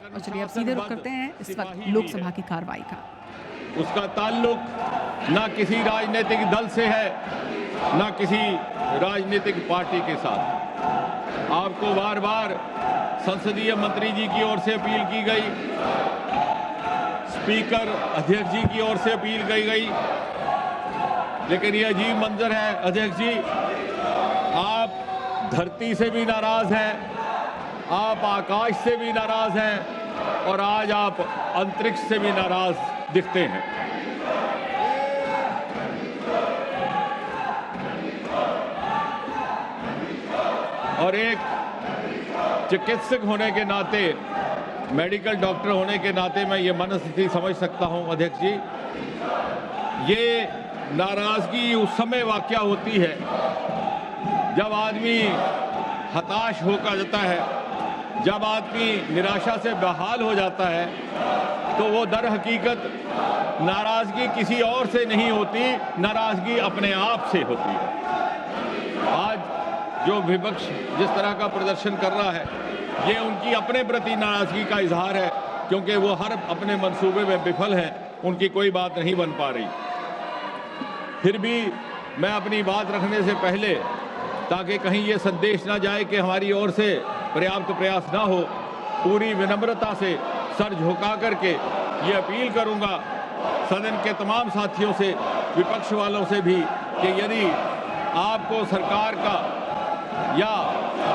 और चलिए अब सीधे रुख करते हैं इस वक्त लोकसभा की कार्रवाई का। उसका ताल्लुक ना किसी राजनीतिक दल से है, ना किसी राजनीतिक पार्टी के साथ। आपको बार बार संसदीय मंत्री जी की ओर से अपील की गई, स्पीकर अध्यक्ष जी की ओर से अपील की गई, लेकिन यह अजीब मंजर है अध्यक्ष जी, आप धरती से भी नाराज हैं, आप आकाश से भी नाराज हैं और आज आप अंतरिक्ष से भी नाराज दिखते हैं। और एक चिकित्सक होने के नाते, मेडिकल डॉक्टर होने के नाते मैं ये मनस्थिति समझ सकता हूं अध्यक्ष जी। ये नाराजगी उस समय वाक़या होती है जब आदमी हताश होकर जाता है, जब आदमी निराशा से बेहाल हो जाता है, तो वो दर हकीकत नाराजगी किसी और से नहीं होती, नाराजगी अपने आप से होती है। आज जो विपक्ष जिस तरह का प्रदर्शन कर रहा है, ये उनकी अपने प्रति नाराजगी का इजहार है, क्योंकि वो हर अपने मंसूबे में विफल हैं, उनकी कोई बात नहीं बन पा रही। फिर भी मैं अपनी बात रखने से पहले, ताकि कहीं ये संदेश ना जाए कि हमारी ओर से पर्याप्त प्रयास ना हो, पूरी विनम्रता से सर झुका करके ये अपील करूंगा सदन के तमाम साथियों से, विपक्ष वालों से भी, कि यदि आपको सरकार का या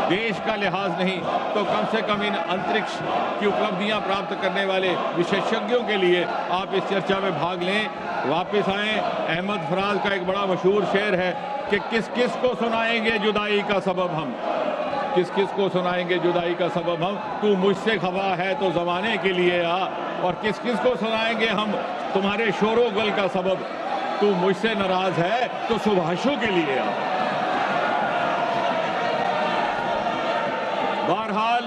देश का लिहाज नहीं तो कम से कम इन अंतरिक्ष की उपलब्धियां प्राप्त करने वाले विशेषज्ञों के लिए आप इस चर्चा में भाग लें, वापस आएं। अहमद फराज का एक बड़ा मशहूर शेर है कि किस किस को सुनाएंगे जुदाई का सबब हम, किस किस को सुनाएंगे जुदाई का सबब हम, तू मुझसे खफा है तो ज़माने के लिए आ, और किस किस को सुनाएंगे हम तुम्हारे शोरो गल का सबब, तू मुझसे नाराज है तो सुभाषों के लिए आ। बहरहाल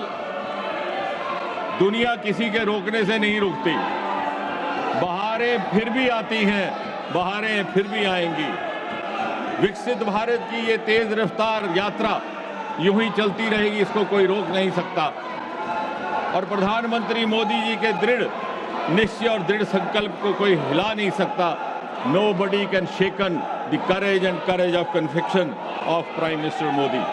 दुनिया किसी के रोकने से नहीं रुकती, बहारें फिर भी आती हैं, बहारें फिर भी आएंगी। विकसित भारत की ये तेज रफ्तार यात्रा यूं ही चलती रहेगी, इसको कोई रोक नहीं सकता। और प्रधानमंत्री मोदी जी के दृढ़ निश्चय और दृढ़ संकल्प को कोई हिला नहीं सकता। Nobody can shaken the courage and courage of conviction of Prime Minister Modi.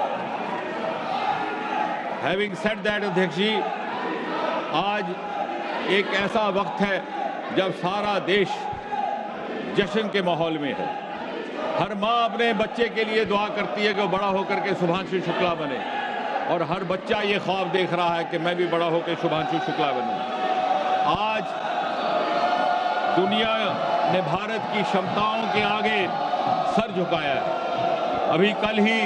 Having said that, अध्यक्ष जी, आज एक ऐसा वक्त है जब सारा देश जश्न के माहौल में है। हर माँ अपने बच्चे के लिए दुआ करती है कि वो बड़ा होकर के शुभांशु शुक्ला बने, और हर बच्चा ये ख्वाब देख रहा है कि मैं भी बड़ा होकर शुभांशु शुक्ला बनूं। आज दुनिया ने भारत की क्षमताओं के आगे सर झुकाया है। अभी कल ही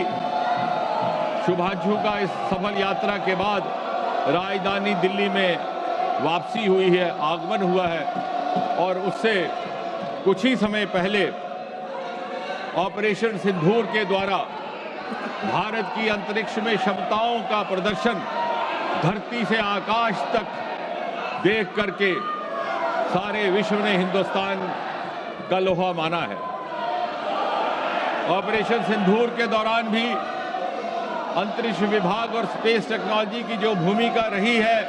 शुभांशु का इस सफल यात्रा के बाद राजधानी दिल्ली में वापसी हुई है, आगमन हुआ है, और उससे कुछ ही समय पहले ऑपरेशन सिंदूर के द्वारा भारत की अंतरिक्ष में क्षमताओं का प्रदर्शन धरती से आकाश तक देख करके सारे विश्व ने हिंदुस्तान का लोहा माना है। ऑपरेशन सिंदूर के दौरान भी अंतरिक्ष विभाग और स्पेस टेक्नोलॉजी की जो भूमिका रही है,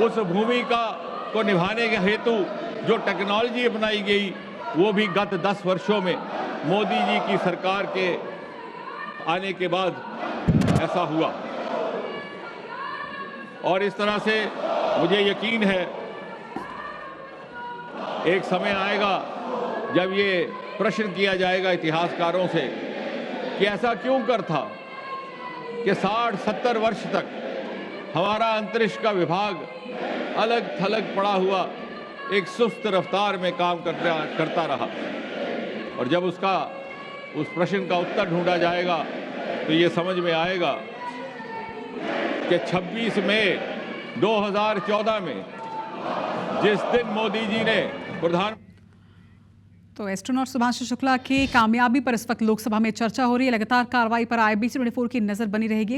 उस भूमिका को निभाने के हेतु जो टेक्नोलॉजी अपनाई गई, वो भी गत 10 वर्षों में मोदी जी की सरकार के आने के बाद ऐसा हुआ। और इस तरह से मुझे यकीन है एक समय आएगा जब ये प्रश्न किया जाएगा इतिहासकारों से कि ऐसा क्यों कर था कि 60-70 वर्ष तक हमारा अंतरिक्ष का विभाग अलग थलग पड़ा हुआ एक सुस्त रफ्तार में काम करता रहा। और जब उस प्रश्न का उत्तर ढूंढा जाएगा तो ये समझ में आएगा कि 26 मई 2014 में जिस दिन मोदी जी ने तो एस्ट्रोनॉट शुभांशु शुक्ला की कामयाबी पर इस वक्त लोकसभा में चर्चा हो रही है। लगातार कार्रवाई पर IBC 24 की नजर बनी रहेगी।